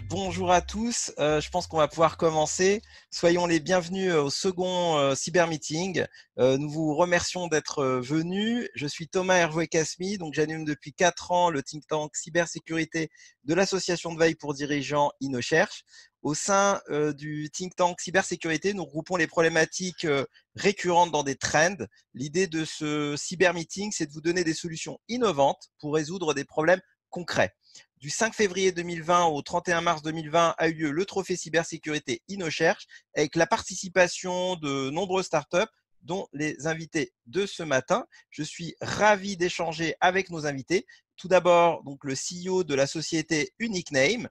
Bonjour à tous, je pense qu'on va pouvoir commencer. Soyons les bienvenus au second Cyber Meeting. Nous vous remercions d'être venus. Je suis Thomas Hervé Casmi, donc j'anime depuis 4 ans le think tank cybersécurité de l'association de veille pour dirigeants InnoCherche. Au sein du think tank cybersécurité, nous regroupons les problématiques récurrentes dans des trends. L'idée de ce Cyber Meeting, c'est de vous donner des solutions innovantes pour résoudre des problèmes concrets. Du 5 février 2020 au 31 mars 2020 a eu lieu le trophée cybersécurité InnoCherche avec la participation de nombreuses startups dont les invités de ce matin. Je suis ravi d'échanger avec nos invités. Tout d'abord, donc le CEO de la société Unique-Name,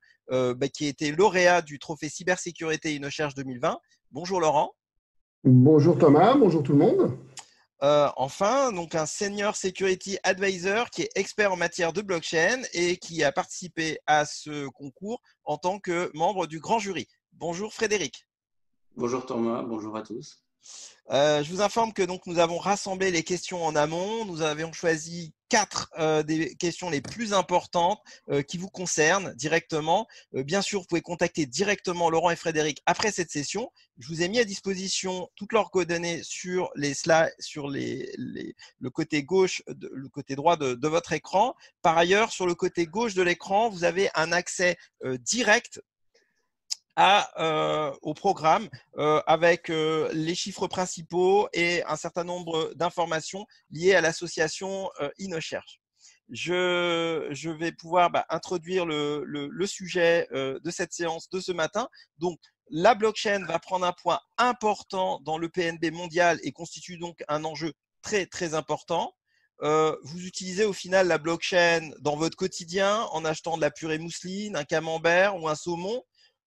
qui a été lauréat du trophée cybersécurité InnoCherche 2020. Bonjour Laurent. Bonjour Thomas, bonjour tout le monde. Enfin, donc un senior security advisor qui est expert en matière de blockchain et qui a participé à ce concours en tant que membre du grand jury. Bonjour Frédéric. Bonjour Thomas, bonjour à tous. Je vous informe que donc nous avons rassemblé les questions en amont. Nous avions choisi 4 des questions les plus importantes qui vous concernent directement. Bien sûr, vous pouvez contacter directement Laurent et Frédéric après cette session. Je vous ai mis à disposition toutes leurs coordonnées sur les slides, sur le côté gauche, le côté droit de votre écran. Par ailleurs, sur le côté gauche de l'écran, vous avez un accès direct au programme avec les chiffres principaux et un certain nombre d'informations liées à l'association InnoCherche. Je vais pouvoir introduire le sujet de cette séance de ce matin. Donc, la blockchain va prendre un point important dans le PNB mondial et constitue donc un enjeu très, très important. Vous utilisez au final la blockchain dans votre quotidien en achetant de la purée mousseline, un camembert ou un saumon.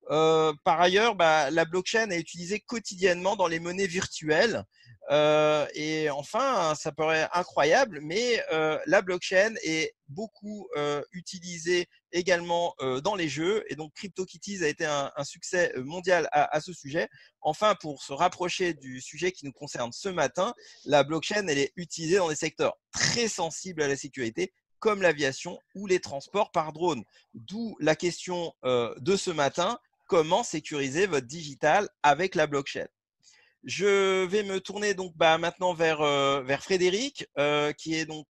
Par ailleurs, la blockchain est utilisée quotidiennement dans les monnaies virtuelles. Et enfin, ça paraît incroyable, mais la blockchain est beaucoup utilisée également dans les jeux. Et donc, CryptoKitties a été un succès mondial à ce sujet. Enfin, pour se rapprocher du sujet qui nous concerne ce matin, la blockchain, elle est utilisée dans des secteurs très sensibles à la sécurité, comme l'aviation ou les transports par drone. D'où la question de ce matin. Comment sécuriser votre digital avec la blockchain? Je vais me tourner donc maintenant vers Frédéric, qui est donc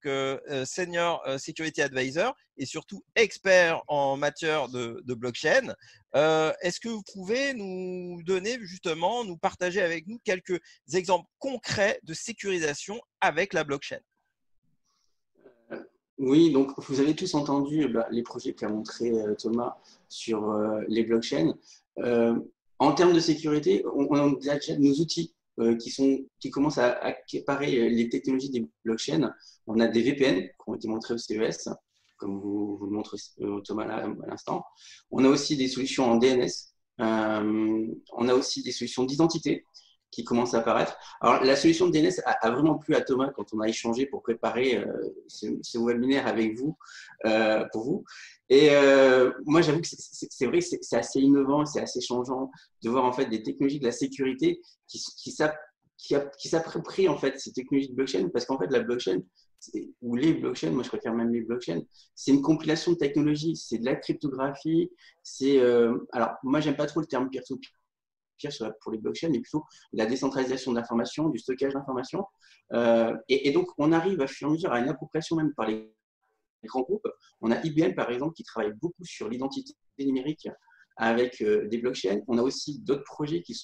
senior security advisor et surtout expert en matière de blockchain. Est-ce que vous pouvez nous donner justement, nous partager avec nous quelques exemples concrets de sécurisation avec la blockchain? Oui, donc vous avez tous entendu les projets qu'a montré Thomas sur les blockchains. En termes de sécurité, on a déjà nos outils qui commencent à accaparer les technologies des blockchains. On a des VPN qui ont été montrés au CES, comme vous le montre Thomas là à l'instant. On a aussi des solutions en DNS. On a aussi des solutions d'identité qui commencent à apparaître. Alors, la solution de DNS a vraiment plu à Thomas quand on a échangé pour préparer ce webinaire avec vous, pour vous. Et moi, j'avoue que c'est vrai que c'est assez innovant, c'est assez changeant de voir en fait des technologies de la sécurité qui s'approprient en fait ces technologies de blockchain, parce qu'en fait, la blockchain, ou les blockchains, moi je préfère même les blockchains, c'est une compilation de technologies, c'est de la cryptographie, alors moi j'aime pas trop le terme peer-to-peer pour les blockchains, mais plutôt la décentralisation de l'information, du stockage d'informations. Et donc, on arrive à fur et à mesure à une appropriation même par les grands groupes. On a IBM, par exemple, qui travaille beaucoup sur l'identité numérique avec des blockchains. On a aussi d'autres projets qui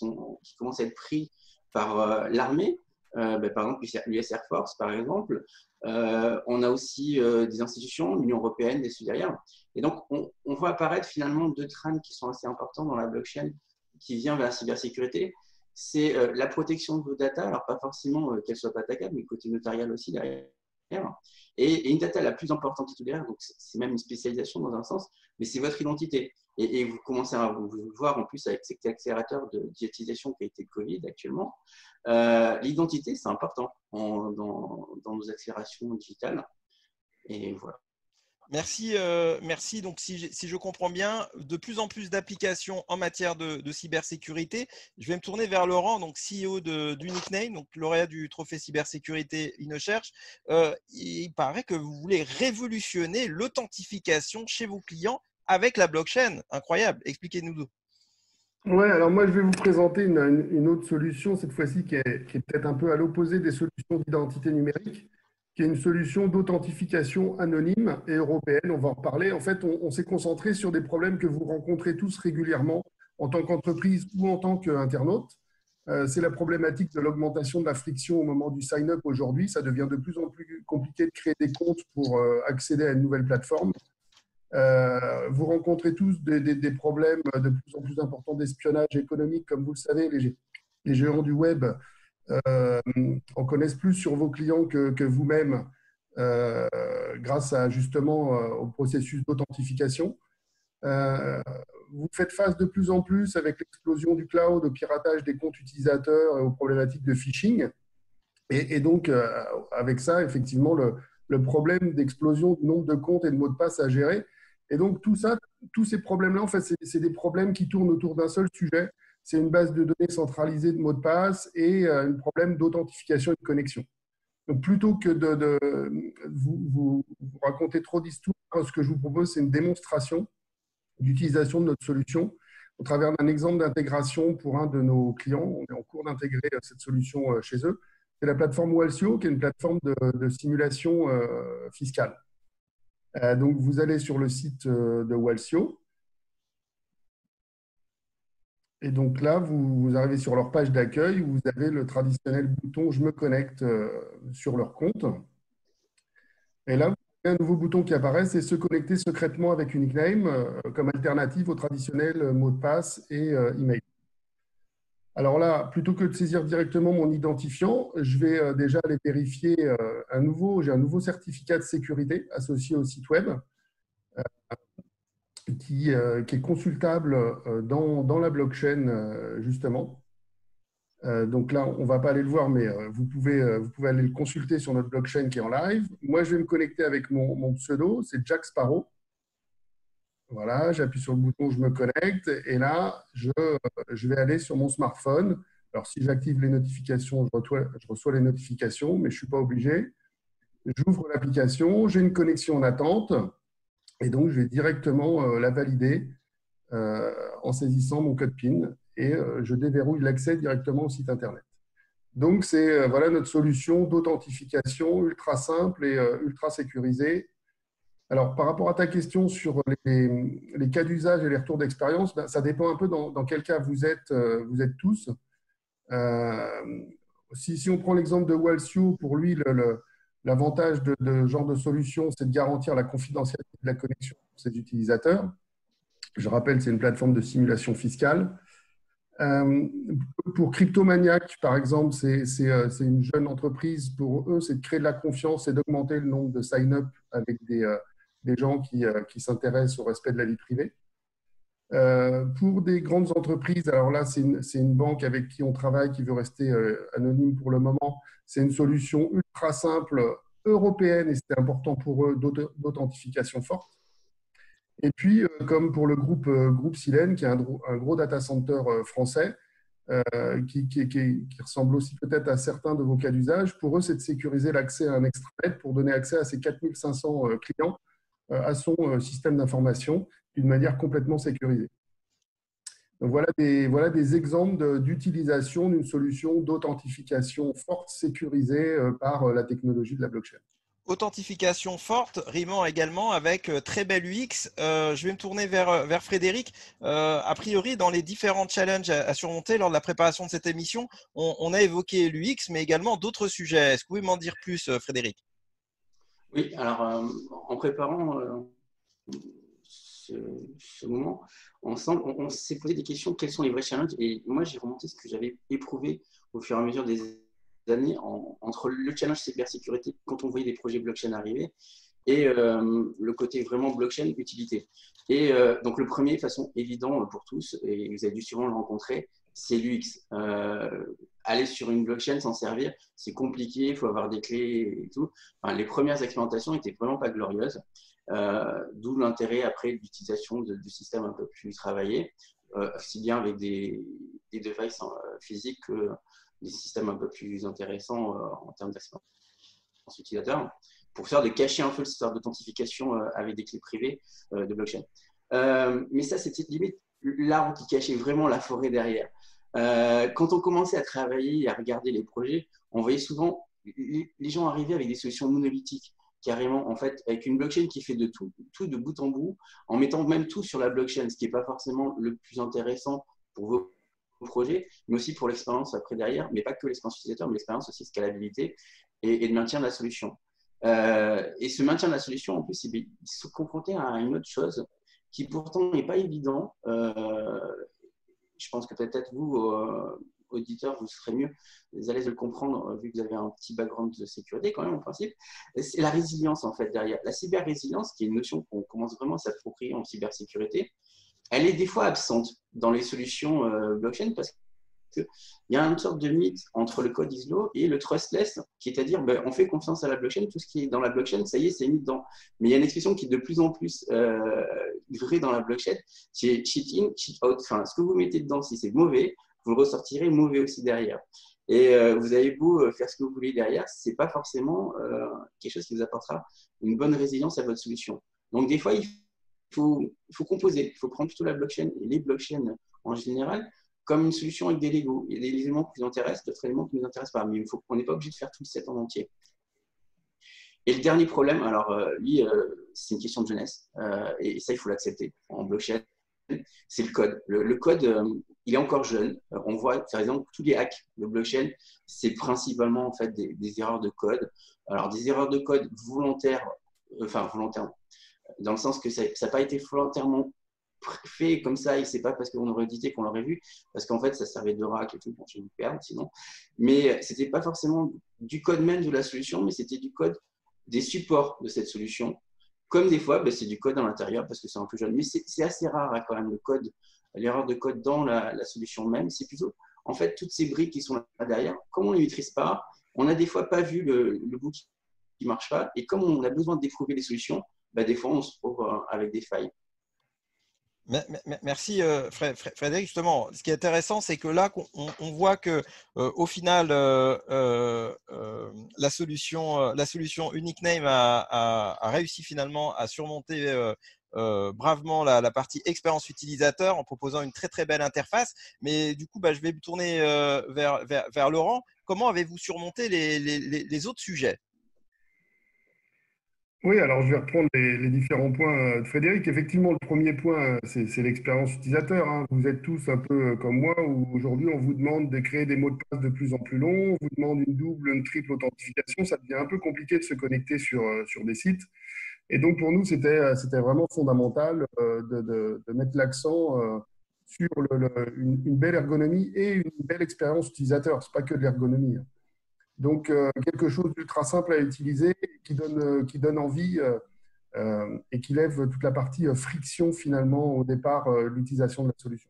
commencent à être pris par l'armée, par exemple l'US Air Force, par exemple. On a aussi des institutions, l'Union européenne, des derrière. Et donc, on voit apparaître finalement deux trends qui sont assez importants dans la blockchain qui vient vers la cybersécurité. C'est la protection de vos data, alors pas forcément qu'elles ne soient pas attaquables, mais le côté notarial aussi derrière. Et une data la plus importante de tout derrière, donc c'est même une spécialisation dans un sens, mais c'est votre identité. Et vous commencez à vous voir en plus avec cet accélérateur de digitalisation qui a été le Covid actuellement. L'identité, c'est important dans nos accélérations digitales. Et voilà. Merci, merci. Donc, si je comprends bien, de plus en plus d'applications en matière de cybersécurité. Je vais me tourner vers Laurent, donc CEO d'Unique-Name, donc lauréat du trophée cybersécurité InnoCherche. Il paraît que vous voulez révolutionner l'authentification chez vos clients avec la blockchain. Incroyable. Expliquez-nous. Ouais, alors moi je vais vous présenter une autre solution, cette fois-ci qui est peut-être un peu à l'opposé des solutions d'identité numérique, qui est une solution d'authentification anonyme et européenne. On va en reparler. En fait, on s'est concentré sur des problèmes que vous rencontrez tous régulièrement en tant qu'entreprise ou en tant qu'internaute. C'est la problématique de l'augmentation de la friction au moment du sign-up aujourd'hui. Ça devient de plus en plus compliqué de créer des comptes pour accéder à une nouvelle plateforme. Vous rencontrez tous des problèmes de plus en plus importants d'espionnage économique. Comme vous le savez, les géants du web en connaissent plus sur vos clients que vous-même grâce à justement au processus d'authentification. Vous faites face de plus en plus avec l'explosion du cloud, au piratage des comptes utilisateurs et aux problématiques de phishing. Et donc, avec ça, effectivement, le problème d'explosion du nombre de comptes et de mots de passe à gérer. Et donc, tout ça, tous ces problèmes-là, en fait, c'est des problèmes qui tournent autour d'un seul sujet. C'est une base de données centralisée de mots de passe et un problème d'authentification et de connexion. Donc, plutôt que de vous raconter trop d'histoires, ce que je vous propose, c'est une démonstration d'utilisation de notre solution au travers d'un exemple d'intégration pour un de nos clients. On est en cours d'intégrer cette solution chez eux. C'est la plateforme Walsio, qui est une plateforme de simulation fiscale. Donc, vous allez sur le site de Walsio. Et donc là, vous arrivez sur leur page d'accueil où vous avez le traditionnel bouton « Je me connecte » sur leur compte. Et là, vous avez un nouveau bouton qui apparaît, c'est « Se connecter secrètement avec une nickname » comme alternative au traditionnel mot de passe et email. Alors là, plutôt que de saisir directement mon identifiant, je vais déjà aller vérifier j'ai un nouveau certificat de sécurité associé au site web qui est consultable dans la blockchain justement. Donc là, on ne va pas aller le voir, mais vous pouvez aller le consulter sur notre blockchain qui est en live. Moi, je vais me connecter avec mon pseudo, c'est Jack Sparrow. Voilà, j'appuie sur le bouton « Je me connecte » et là, je vais aller sur mon smartphone. Alors, si j'active les notifications, je reçois les notifications, mais je ne suis pas obligé. J'ouvre l'application, j'ai une connexion en attente et donc je vais directement la valider en saisissant mon code PIN et je déverrouille l'accès directement au site Internet. Donc, c'est voilà notre solution d'authentification ultra simple et ultra sécurisée. Alors, par rapport à ta question sur les cas d'usage et les retours d'expérience, ben, ça dépend un peu dans quel cas vous êtes tous. Si on prend l'exemple de Walsio, pour lui, l'avantage de ce genre de solution, c'est de garantir la confidentialité de la connexion pour ses utilisateurs. Je rappelle, c'est une plateforme de simulation fiscale. Pour Cryptomaniac, par exemple, c'est une jeune entreprise. Pour eux, c'est de créer de la confiance et d'augmenter le nombre de sign-up avec des gens qui s'intéressent au respect de la vie privée. Pour des grandes entreprises, alors là, c'est une banque avec qui on travaille, qui veut rester anonyme pour le moment. C'est une solution ultra simple européenne et c'est important pour eux d'authentification forte. Et puis, comme pour le groupe Silène, qui est un gros data center français, qui ressemble aussi peut-être à certains de vos cas d'usage, pour eux, c'est de sécuriser l'accès à un extranet pour donner accès à ces 4500 clients à son système d'information d'une manière complètement sécurisée. Donc, voilà des exemples d'utilisation d'une solution d'authentification forte sécurisée par la technologie de la blockchain. Authentification forte, rimant également avec très belle UX. Je vais me tourner vers Frédéric. A priori, dans les différents challenges à surmonter lors de la préparation de cette émission, on a évoqué l'UX, mais également d'autres sujets. Est-ce que vous pouvez m'en dire plus, Frédéric? Oui, alors en préparant ce moment, ensemble, on s'est posé des questions, quels sont les vrais challenges? Et moi, j'ai remonté ce que j'avais éprouvé au fur et à mesure des années entre le challenge cybersécurité, quand on voyait des projets blockchain arriver, et le côté vraiment blockchain utilité. Et donc, le premier, de façon évidente pour tous, et vous avez dû sûrement le rencontrer, c'est l'UX. Aller sur une blockchain, s'en servir, c'est compliqué, il faut avoir des clés et tout. Enfin, les premières expérimentations n'étaient vraiment pas glorieuses. D'où l'intérêt après d'utilisation de systèmes un peu plus travaillés, aussi bien avec des devices physiques que des systèmes un peu plus intéressants en termes d'expérience utilisateur, pour faire de cacher un peu le système d'authentification avec des clés privées de blockchain. Mais ça, c'était limite l'arbre qui cachait vraiment la forêt derrière. Quand on commençait à travailler et à regarder les projets, on voyait souvent les gens arriver avec des solutions monolithiques, carrément, en fait, avec une blockchain qui fait de tout de bout en bout, en mettant même tout sur la blockchain, ce qui n'est pas forcément le plus intéressant pour vos projets, mais aussi pour l'expérience après derrière, mais pas que l'expérience utilisateur, mais l'expérience aussi scalabilité et de maintien de la solution. Et ce maintien de la solution, en plus, il se confrontait à une autre chose qui pourtant n'est pas évident. Je pense que peut-être vous, auditeurs, vous serez mieux à l'aise de le comprendre vu que vous avez un petit background de sécurité quand même en principe. C'est la résilience en fait derrière. La cyber-résilience, qui est une notion qu'on commence vraiment à s'approprier en cybersécurité, elle est des fois absente dans les solutions blockchain parce qu'il y a une sorte de mythe entre le code ISO et le trustless, qui est à dire on fait confiance à la blockchain, tout ce qui est dans la blockchain, ça y est, c'est mis dedans. Mais il y a une expression qui est de plus en plus vraie dans la blockchain, c'est cheat in, cheat out. Enfin, ce que vous mettez dedans, si c'est mauvais, vous le ressortirez mauvais aussi derrière. Et vous avez beau faire ce que vous voulez derrière, ce n'est pas forcément quelque chose qui vous apportera une bonne résilience à votre solution. Donc, des fois, il faut composer, il faut prendre plutôt la blockchain et les blockchains en général comme une solution avec des Legos. Il y a des éléments qui nous intéressent, d'autres éléments qui ne nous intéressent pas, mais on n'est pas obligé de faire tout le set en entier. Et le dernier problème, alors lui, c'est une question de jeunesse, et ça, il faut l'accepter en blockchain, c'est le code. Le code, il est encore jeune. On voit, par exemple, tous les hacks de blockchain, c'est principalement en fait des erreurs de code. Alors, des erreurs de code volontaires, dans le sens que ça n'a pas été volontairement fait comme ça, et c'est pas parce qu'on aurait édité qu'on l'aurait vu, parce qu'en fait, ça servait d'oracle et tout, bon, je vais vous perdre sinon. Mais c'était pas forcément du code même de la solution, mais c'était du code des supports de cette solution. Comme des fois, c'est du code à l'intérieur parce que c'est un peu jeune. Mais c'est assez rare quand même, le code, l'erreur de code dans la solution même. C'est plutôt, en fait, toutes ces briques qui sont là derrière, comme on ne les maîtrise pas, on n'a des fois pas vu le bout qui ne marche pas. Et comme on a besoin de découvrir les solutions, des fois, on se trouve avec des failles. Merci Frédéric. Justement, ce qui est intéressant, c'est que là, on voit que au final, la solution Unique-Name a réussi finalement à surmonter bravement la partie expérience utilisateur en proposant une très très belle interface. Mais du coup, je vais me tourner vers Laurent. Comment avez-vous surmonté les autres sujets? Oui, alors je vais reprendre les différents points de Frédéric. Effectivement, le premier point, c'est l'expérience utilisateur, hein. Vous êtes tous un peu comme moi, où aujourd'hui on vous demande de créer des mots de passe de plus en plus longs, on vous demande une double, une triple authentification. Ça devient un peu compliqué de se connecter sur des sites. Et donc pour nous, c'était vraiment fondamental de mettre l'accent sur une belle ergonomie et une belle expérience utilisateur. Ce n'est pas que de l'ergonomie, hein. Donc, quelque chose d'ultra simple à utiliser, qui donne envie et qui lève toute la partie friction finalement au départ de l'utilisation de la solution.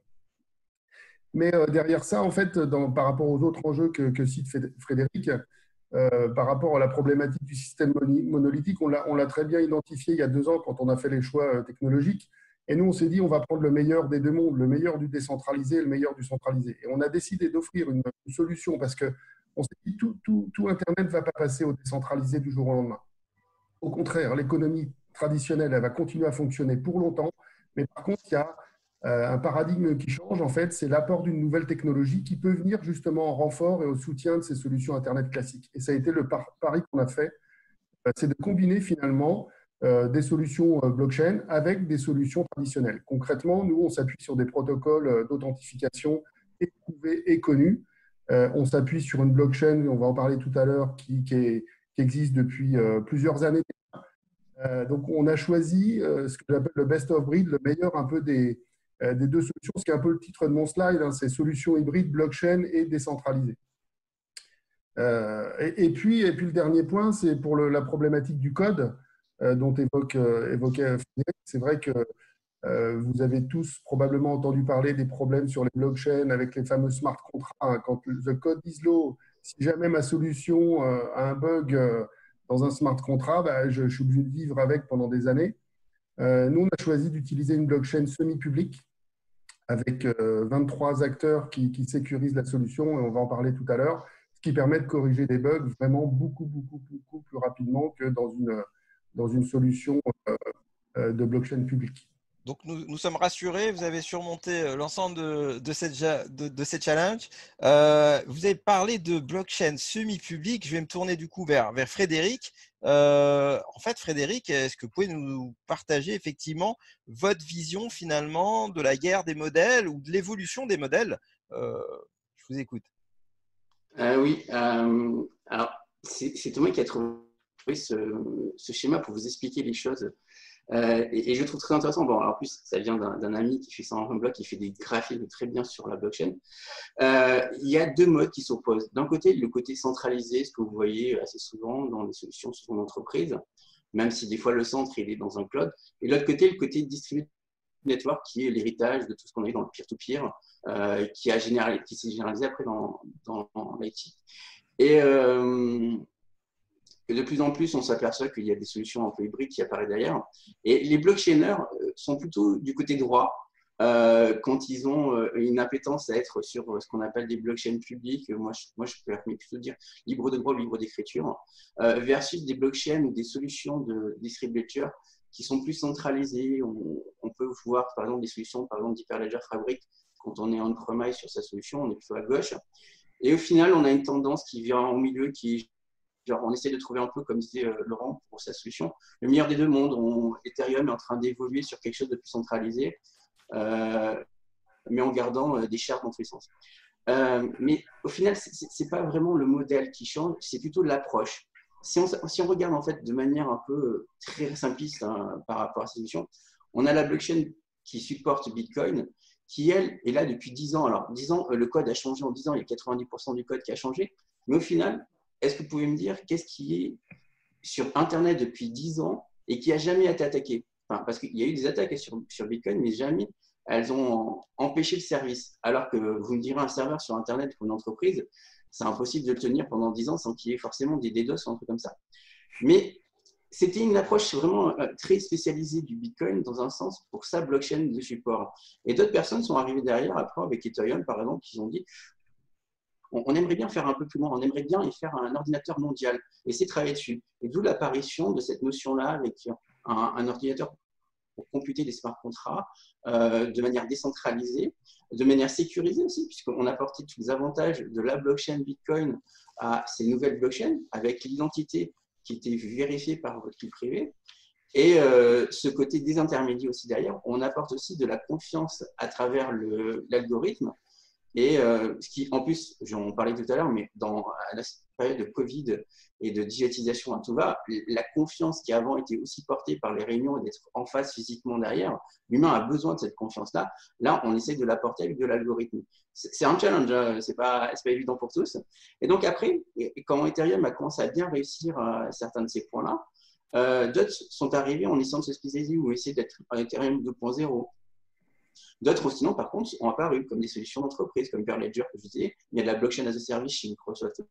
Mais derrière ça, en fait, par rapport aux autres enjeux que cite Frédéric, par rapport à la problématique du système monolithique, on l'a très bien identifié il y a 2 ans quand on a fait les choix technologiques. Et nous, on s'est dit, on va prendre le meilleur des deux mondes, le meilleur du décentralisé et le meilleur du centralisé. Et on a décidé d'offrir une solution parce que on s'est dit tout Internet ne va pas passer au décentralisé du jour au lendemain. Au contraire, l'économie traditionnelle, elle va continuer à fonctionner pour longtemps. Mais par contre, il y a un paradigme qui change, en fait, c'est l'apport d'une nouvelle technologie qui peut venir justement en renfort et au soutien de ces solutions Internet classiques. Et ça a été le pari qu'on a fait, c'est de combiner finalement des solutions blockchain avec des solutions traditionnelles. Concrètement, nous, on s'appuie sur des protocoles d'authentification éprouvés et connus. On s'appuie sur une blockchain, on va en parler tout à l'heure, qui existe depuis plusieurs années. Donc, on a choisi ce que j'appelle le best of breed, le meilleur un peu des deux solutions, ce qui est un peu le titre de mon slide, hein, c'est solutions hybrides, blockchain et décentralisées. Et puis le dernier point, c'est pour la problématique du code dont évoquait Frédéric. C'est vrai que vous avez tous probablement entendu parler des problèmes sur les blockchains avec les fameux smart contracts, hein. Quand le code ISLO, si jamais ma solution a un bug dans un smart contract, je suis obligé de vivre avec pendant des années. Nous, on a choisi d'utiliser une blockchain semi-publique avec 23 acteurs qui sécurisent la solution, et on va en parler tout à l'heure, ce qui permet de corriger des bugs vraiment beaucoup plus rapidement que dans une solution de blockchain publique. Donc, nous sommes rassurés, vous avez surmonté l'ensemble de ces challenges. Vous avez parlé de blockchain semi-public. Je vais me tourner du coup vers Frédéric. En fait, Frédéric, est-ce que vous pouvez nous partager effectivement votre vision finalement de la guerre des modèles ou de l'évolution des modèles? Je vous écoute. Oui, alors c'est Thomas qui a trouvé ce schéma pour vous expliquer les choses. Et je trouve très intéressant. Bon, alors en plus, ça vient d'un ami qui fait ça en bloc, qui fait des graphismes très bien sur la blockchain. Il y a deux modes qui s'opposent. D'un côté, le côté centralisé, ce que vous voyez assez souvent dans les solutions souvent d'entreprise, même si des fois le centre il est dans un cloud. Et de l'autre côté, le côté distributed network, qui est l'héritage de tout ce qu'on a eu dans le peer-to-peer, qui s'est généralisé après dans l'IT. Et de plus en plus, on s'aperçoit qu'il y a des solutions un peu hybrides qui apparaissent derrière. Et les blockchainers sont plutôt du côté droit, quand ils ont une appétence à être sur ce qu'on appelle des blockchains publiques. Moi, je peux plutôt dire libre de droit, libre d'écriture, versus des blockchains ou des solutions de distribution qui sont plus centralisées. On peut voir, par exemple, des solutions, par exemple, d'Hyperledger Fabric. Quand on est on-premise sur sa solution, on est plutôt à gauche. Et au final, on a une tendance qui vient au milieu, qui est genre, on essaie de trouver un peu, comme disait Laurent, pour sa solution, le meilleur des deux mondes. Ethereum est en train d'évoluer sur quelque chose de plus centralisé, mais en gardant des chartes dans tous les sens. Mais au final, ce n'est pas vraiment le modèle qui change, c'est plutôt l'approche. Si on regarde en fait de manière un peu très simpliste par rapport à cette solution, on a la blockchain qui supporte Bitcoin, qui elle est là depuis 10 ans. Alors 10 ans, le code a changé en 10 ans, il y a 90% du code qui a changé, mais au final, est-ce que vous pouvez me dire qu'est-ce qui est sur Internet depuis 10 ans et qui n'a jamais été attaqué? Parce qu'il y a eu des attaques sur Bitcoin, mais jamais elles ont empêché le service. Alors que vous me direz un serveur sur Internet pour une entreprise, c'est impossible de le tenir pendant 10 ans sans qu'il y ait forcément des DDoS ou un truc comme ça. Mais c'était une approche vraiment très spécialisée du Bitcoin dans un sens pour sa blockchain de support. Et d'autres personnes sont arrivées derrière, après avec Ethereum par exemple, qui ont dit on aimerait bien faire un peu plus loin, on aimerait bien y faire un ordinateur mondial, essayer de travailler dessus. Et d'où l'apparition de cette notion-là avec un ordinateur pour computer des smart contracts de manière décentralisée, de manière sécurisée aussi, puisqu'on a apporté tous les avantages de la blockchain Bitcoin à ces nouvelles blockchains, avec l'identité qui était vérifiée par votre clé privée. Et ce côté désintermédié aussi derrière, on apporte aussi de la confiance à travers l'algorithme. Et ce qui, en plus, j'en parlais tout à l'heure, mais à la période de Covid et de digitalisation à tout va, la confiance qui avant était aussi portée par les réunions et d'être en face physiquement derrière, l'humain a besoin de cette confiance-là. Là, on essaie de l'apporter avec de l'algorithme. C'est un challenge, c'est pas évident pour tous. Et donc après, quand Ethereum a commencé à bien réussir certains de ces points-là, d'autres sont arrivés en essayant de se spécialiser ou essayer d'être un Ethereum 2.0. D'autres, sinon, par contre, ont apparu comme des solutions d'entreprise, comme Hyperledger, que je disais. Il y a de la blockchain as a service chez Microsoft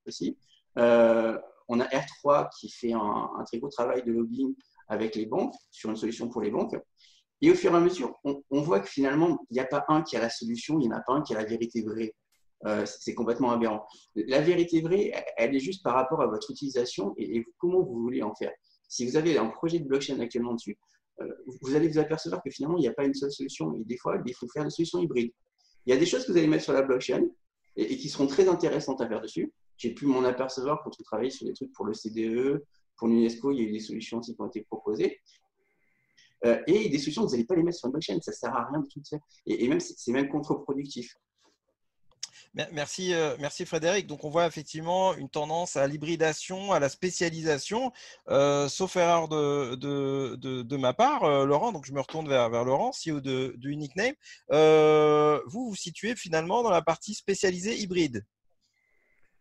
aussi. On a R3 qui fait un très gros travail de lobbying avec les banques, sur une solution pour les banques. Et au fur et à mesure, on voit que finalement, il n'y a pas un qui a la solution, il n'y en a pas un qui a la vérité vraie. C'est complètement aberrant. La vérité vraie, elle est juste par rapport à votre utilisation et comment vous voulez en faire. Si vous avez un projet de blockchain actuellement dessus, vous allez vous apercevoir que finalement, il n'y a pas une seule solution. Et des fois, il faut faire des solutions hybrides. Il y a des choses que vous allez mettre sur la blockchain et qui seront très intéressantes à faire dessus. J'ai pu m'en apercevoir quand on travaille sur des trucs pour le CDE, pour l'UNESCO, il y a eu des solutions aussi qui ont été proposées. Et des solutions, vous n'allez pas les mettre sur une blockchain, ça ne sert à rien de tout ça. Et même, c'est même contre-productif. Merci, merci Frédéric. Donc, on voit effectivement une tendance à l'hybridation, à la spécialisation, sauf erreur de ma part, Laurent. Donc, je me retourne vers Laurent, CEO de Unique-Name. Vous vous situez finalement dans la partie spécialisée hybride.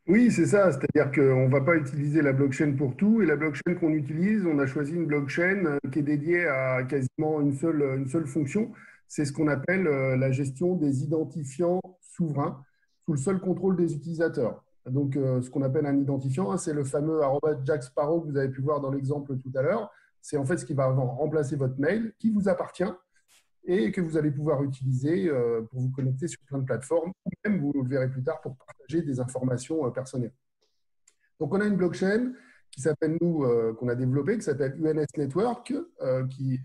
Oui, c'est ça. C'est-à-dire qu'on ne va pas utiliser la blockchain pour tout. Et la blockchain qu'on utilise, on a choisi une blockchain qui est dédiée à quasiment une seule fonction. C'est ce qu'on appelle la gestion des identifiants souverains sous le seul contrôle des utilisateurs. Donc, ce qu'on appelle un identifiant, hein, c'est le fameux Jack Sparrow que vous avez pu voir dans l'exemple tout à l'heure. C'est en fait ce qui va remplacer votre mail, qui vous appartient et que vous allez pouvoir utiliser pour vous connecter sur plein de plateformes, ou même, vous le verrez plus tard, pour partager des informations personnelles. Donc, on a une blockchain qui s'appelle, qu'on a développée, qui s'appelle UNS Network, qui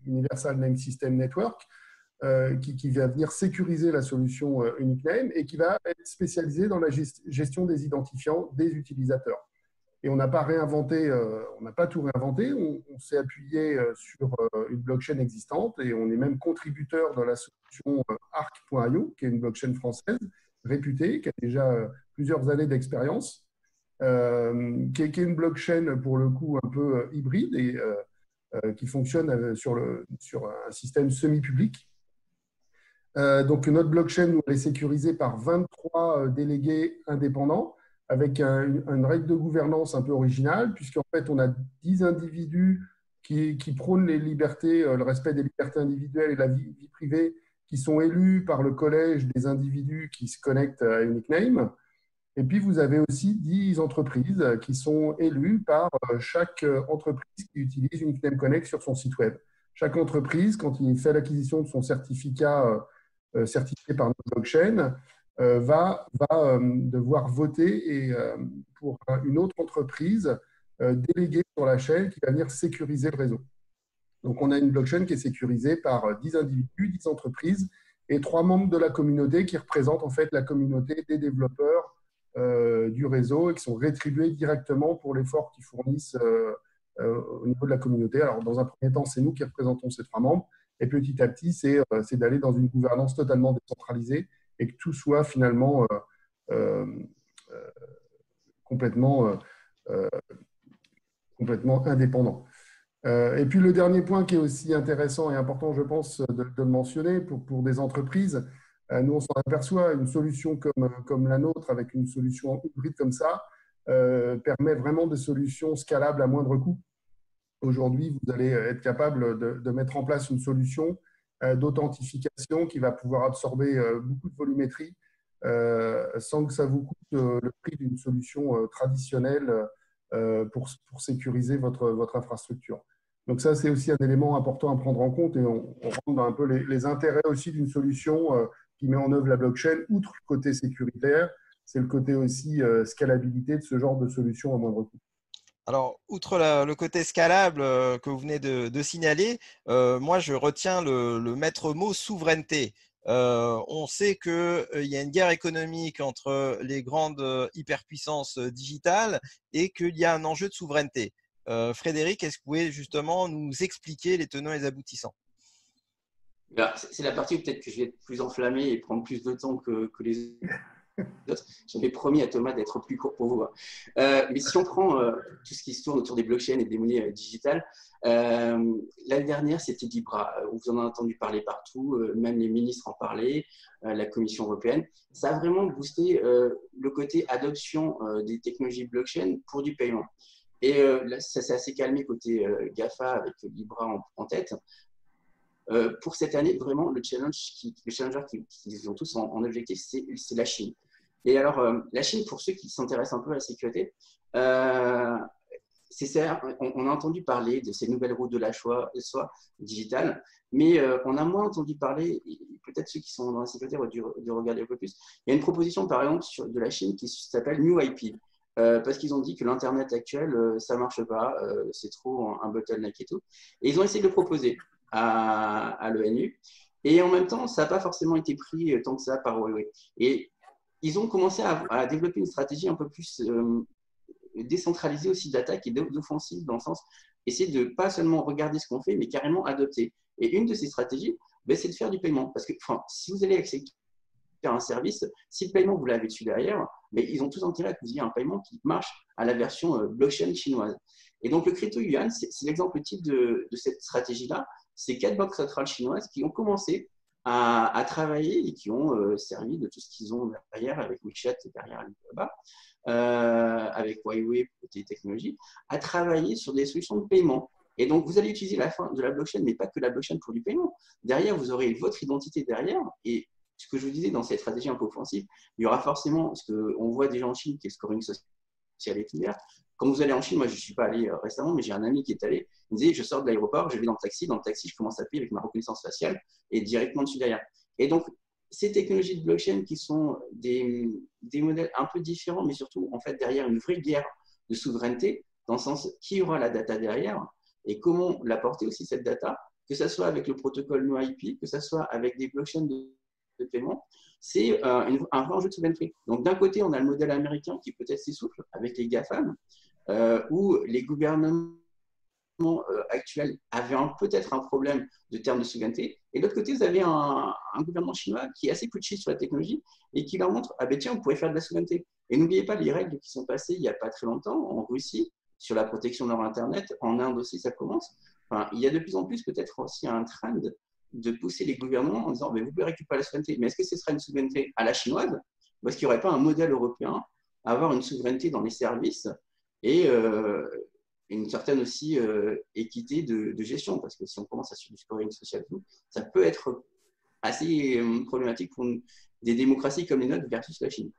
Universal Name System Network, qui va venir sécuriser la solution Unique Name et qui va être spécialisé dans la gestion des identifiants des utilisateurs. Et on n'a pas réinventé, on n'a pas tout réinventé, on s'est appuyé sur une blockchain existante et on est même contributeur dans la solution Arc.io, qui est une blockchain française réputée, qui a déjà plusieurs années d'expérience, qui est une blockchain pour le coup un peu hybride et qui fonctionne sur un système semi-public. Donc notre blockchain, elle est sécurisée par 23 délégués indépendants, avec une règle de gouvernance un peu originale, puisqu'en fait, on a 10 individus qui prônent les libertés, le respect des libertés individuelles et la vie privée, qui sont élus par le collège des individus qui se connectent à Unique Name. Et puis, vous avez aussi 10 entreprises qui sont élues par chaque entreprise qui utilise Unique Name Connect sur son site web. Chaque entreprise, quand il fait l'acquisition de son certificat certifié par notre blockchain, va devoir voter pour une autre entreprise déléguée sur la chaîne qui va venir sécuriser le réseau. Donc, on a une blockchain qui est sécurisée par 10 individus, 10 entreprises et 3 membres de la communauté qui représentent en fait la communauté des développeurs du réseau et qui sont rétribués directement pour l'effort qu'ils fournissent au niveau de la communauté. Alors, dans un premier temps, c'est nous qui représentons ces 3 membres et petit à petit, c'est d'aller dans une gouvernance totalement décentralisée et que tout soit finalement complètement indépendant. Et puis le dernier point qui est aussi intéressant et important, je pense, de le mentionner pour des entreprises, nous on s'en aperçoit, une solution comme la nôtre, avec une solution hybride comme ça, permet vraiment des solutions scalables à moindre coût. Aujourd'hui, vous allez être capable de mettre en place une solution d'authentification qui va pouvoir absorber beaucoup de volumétrie sans que ça vous coûte le prix d'une solution traditionnelle pour sécuriser votre infrastructure. Donc ça, c'est aussi un élément important à prendre en compte et on rentre dans un peu les intérêts aussi d'une solution qui met en œuvre la blockchain, outre le côté sécuritaire, c'est le côté aussi scalabilité de ce genre de solution à moindre coût. Alors, outre le côté scalable que vous venez de signaler, moi, je retiens le maître mot souveraineté. On sait qu'il y a une guerre économique entre les grandes hyperpuissances digitales et qu'il y a un enjeu de souveraineté. Frédéric, est-ce que vous pouvez justement nous expliquer les tenants et les aboutissants? C'est la partie où peut-être que je vais être plus enflammé et prendre plus de temps que les autres. J'avais promis à Thomas d'être plus court pour vous. Mais si on prend tout ce qui se tourne autour des blockchains et des monnaies digitales, l'année dernière, c'était Libra. Vous en avez entendu parler partout, même les ministres en parlaient, la Commission européenne. Ça a vraiment boosté le côté adoption des technologies blockchain pour du paiement. Et là, ça s'est assez calmé côté GAFA avec Libra en tête. Pour cette année, vraiment, le challenger qu'ils ont tous en objectif, c'est la Chine. Et alors, la Chine, pour ceux qui s'intéressent un peu à la sécurité, on a entendu parler de ces nouvelles routes de la soie digitale, mais on a moins entendu parler, peut-être ceux qui sont dans la sécurité auraient dû regarder un peu plus. Il y a une proposition, par exemple, de la Chine qui s'appelle New IP. Parce qu'ils ont dit que l'Internet actuel, ça ne marche pas, c'est trop un bottleneck et tout. Et ils ont essayé de le proposer à l'ONU. Et en même temps, ça n'a pas forcément été pris tant que ça par Huawei. Et ils ont commencé à développer une stratégie un peu plus décentralisée aussi d'attaque et d'offensive, dans le sens, essayer de pas seulement regarder ce qu'on fait, mais carrément adopter. Et une de ces stratégies, c'est de faire du paiement. Parce que si vous allez accepter un service, si le paiement vous l'avez dessus derrière, mais ils ont tous intérêt à que vous ayez un paiement qui marche à la version blockchain chinoise. Et donc le crypto-yuan, c'est l'exemple type de cette stratégie-là. C'est 4 banques centrales chinoises qui ont commencé à travailler et qui ont servi de tout ce qu'ils ont derrière, avec WeChat et derrière Alibaba, avec Huawei côté technologie, à travailler sur des solutions de paiement. Et donc, vous allez utiliser la fin de la blockchain, mais pas que la blockchain pour du paiement. Derrière, vous aurez votre identité derrière. Et ce que je vous disais dans cette stratégie un peu offensive, il y aura forcément, ce qu'on voit déjà en Chine, qui est le scoring social et divers. Quand vous allez en Chine, moi je ne suis pas allé récemment, mais j'ai un ami qui est allé, il me disait, je sors de l'aéroport, je vais dans le taxi, je commence à payer avec ma reconnaissance faciale et directement dessus derrière. Et donc, ces technologies de blockchain qui sont des modèles un peu différents, mais surtout en fait derrière une vraie guerre de souveraineté, dans le sens qui aura la data derrière et comment l'apporter aussi cette data, que ce soit avec le protocole NoIP, que ce soit avec des blockchains de paiement, c'est un vrai enjeu de souveraineté. Donc, d'un côté, on a le modèle américain qui peut-être s'essouffle avec les GAFAM, où les gouvernements actuels avaient peut-être un problème de termes de souveraineté. Et de l'autre côté, vous avez un gouvernement chinois qui est assez pushé sur la technologie et qui leur montre, ah ben tiens, on pourrait faire de la souveraineté. Et n'oubliez pas les règles qui sont passées il n'y a pas très longtemps en Russie sur la protection de leur Internet. En Inde aussi, ça commence. Enfin, il y a de plus en plus peut-être aussi un trend de pousser les gouvernements en disant, ben, vous pouvez récupérer la souveraineté. Mais est-ce que ce sera une souveraineté à la chinoise ou est-ce qu'il n'y aurait pas un modèle européen à avoir une souveraineté dans les services et une certaine aussi équité de gestion, parce que si on commence à subir du scoring social, ça peut être assez problématique pour des démocraties comme les nôtres versus la Chine.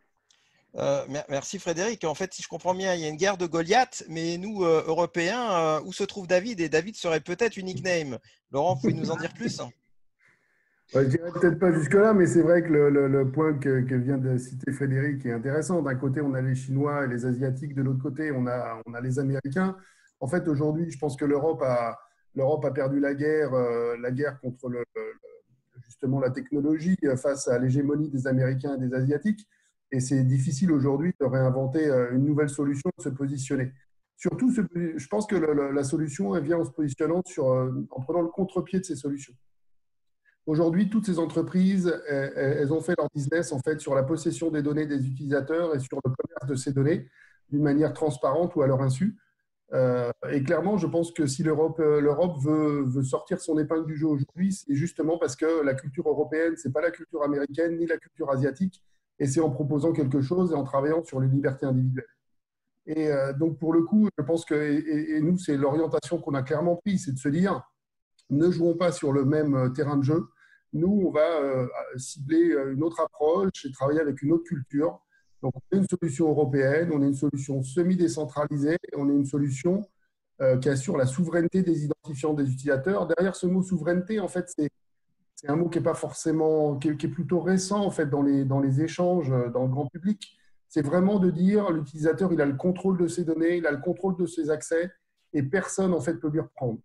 Merci Frédéric. En fait, si je comprends bien, il y a une guerre de Goliath, mais nous, Européens, où se trouve David? Et David serait peut-être une nickname. Laurent, pouvez nous en dire plus? Je dirais peut-être pas jusque-là, mais c'est vrai que le point que vient de citer Frédéric est intéressant. D'un côté, on a les Chinois et les Asiatiques. De l'autre côté, on a les Américains. En fait, aujourd'hui, je pense que l'Europe a perdu la guerre contre justement la technologie face à l'hégémonie des Américains et des Asiatiques. Et c'est difficile aujourd'hui de réinventer une nouvelle solution, de se positionner. Surtout, je pense que la solution, elle vient en se positionnant en prenant le contre-pied de ces solutions. Aujourd'hui, toutes ces entreprises, elles ont fait leur business en fait sur la possession des données des utilisateurs et sur le commerce de ces données d'une manière transparente ou à leur insu. Et clairement, je pense que si l'Europe veut sortir son épingle du jeu aujourd'hui, c'est justement parce que la culture européenne, c'est pas la culture américaine ni la culture asiatique, et c'est en proposant quelque chose et en travaillant sur les libertés individuelles. Et donc, pour le coup, je pense que, et nous, c'est l'orientation qu'on a clairement prise, c'est de se dire, ne jouons pas sur le même terrain de jeu. Nous, on va cibler une autre approche et travailler avec une autre culture. Donc, on est une solution européenne, on est une solution semi-décentralisée, on est une solution qui assure la souveraineté des identifiants des utilisateurs. Derrière ce mot souveraineté, en fait, c'est un mot qui est pas forcément, qui est plutôt récent en fait dans les échanges dans le grand public. C'est vraiment de dire l'utilisateur, il a le contrôle de ses données, il a le contrôle de ses accès et personne en fait peut lui reprendre.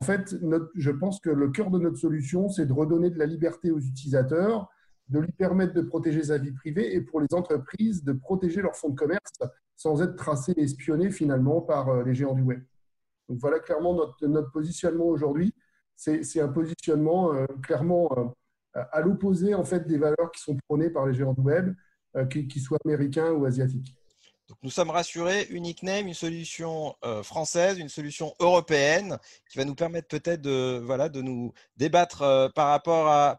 En fait, je pense que le cœur de notre solution, c'est de redonner de la liberté aux utilisateurs, de lui permettre de protéger sa vie privée et pour les entreprises, de protéger leurs fonds de commerce sans être tracés et espionnés finalement par les géants du web. Donc voilà clairement notre positionnement aujourd'hui. C'est un positionnement clairement à l'opposé en fait, des valeurs qui sont prônées par les géants du web, qu'ils soient américains ou asiatiques. Donc, nous sommes rassurés, Unique Name, une solution française, une solution européenne qui va nous permettre peut-être de nous débattre par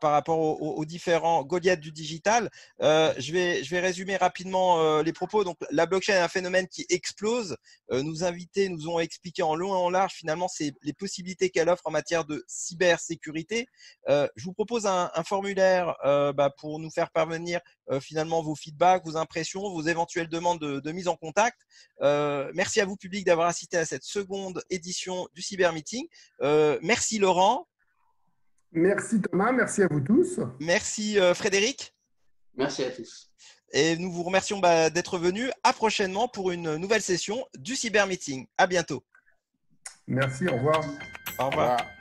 rapport aux différents Goliaths du digital. Je vais résumer rapidement les propos. Donc, la blockchain est un phénomène qui explose. Nos invités nous ont expliqué en long et en large finalement les possibilités qu'elle offre en matière de cybersécurité. Je vous propose un formulaire pour nous faire parvenir finalement vos feedbacks, vos impressions, vos éventuelles demandes de mise en contact. Merci à vous, public, d'avoir assisté à cette seconde édition du Cyber Meeting. Merci Laurent. Merci Thomas, merci à vous tous. Merci Frédéric. Merci à tous. Et nous vous remercions d'être venus. À prochainement pour une nouvelle session du Cyber Meeting. À bientôt. Merci, au revoir. Au revoir.